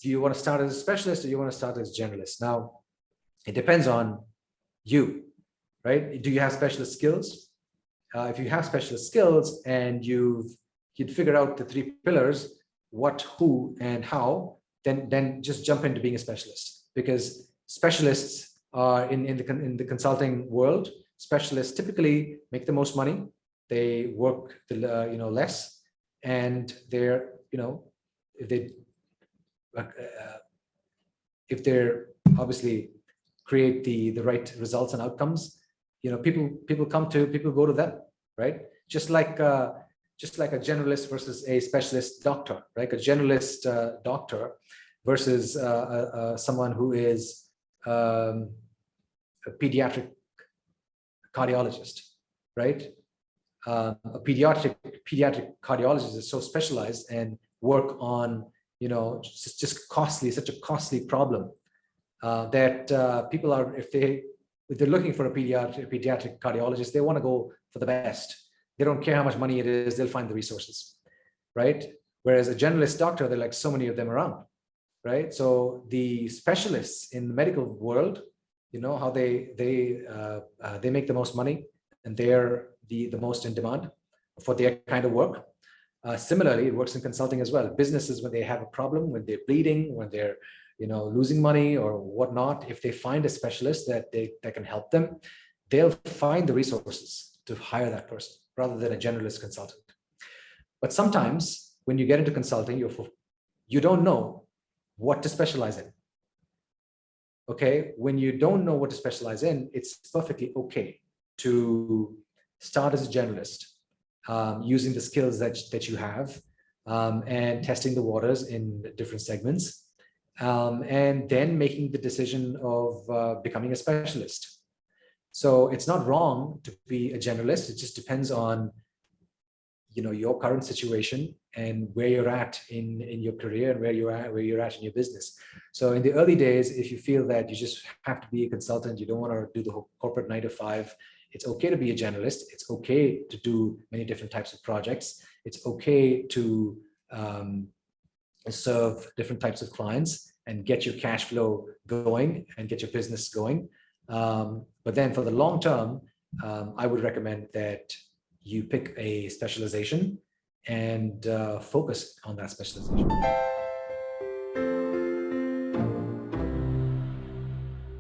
do you want to start as a specialist or you want to start as generalist? Now, it depends on you, right? Do you have specialist skills? If you have specialist skills and you'd figure out the three pillars, what, who, and how, then just jump into being a specialist, because specialists are in the consulting world. Specialists typically make the most money. They work less, and they're if they're obviously create the right results and outcomes, people go to them, right? Just like a generalist versus a specialist doctor, right? A generalist doctor versus someone who is a pediatric cardiologist, right? A pediatric cardiologist is so specialized and work on just such a costly problem that people are, if they're looking for a pediatric cardiologist, they want to go for the best. They don't care how much money it is, they'll find the resources, right? Whereas a generalist doctor, there are like so many of them around, right? So the specialists in the medical world, how they make the most money, and they're the most in demand for their kind of work. Similarly, it works in consulting as well. Businesses, when they have a problem, when they're bleeding, when they're losing money or whatnot, if they find a specialist that can help them, they'll find the resources to hire that person rather than a generalist consultant. But sometimes when you get into consulting, you don't know what to specialize in. Okay, when you don't know what to specialize in, it's perfectly okay to start as a generalist, using the skills that you have, and testing the waters in different segments, and then making the decision of becoming a specialist. So it's not wrong to be a generalist. It just depends on your current situation and where you're at in your career and where you're at in your business. So in the early days, if you feel that you just have to be a consultant, you don't want to do the whole corporate 9 to 5, it's okay to be a generalist. It's okay to do many different types of projects. It's okay to serve different types of clients and get your cash flow going and get your business going. But then for the long term, I would recommend that you pick a specialization and focus on that specialization.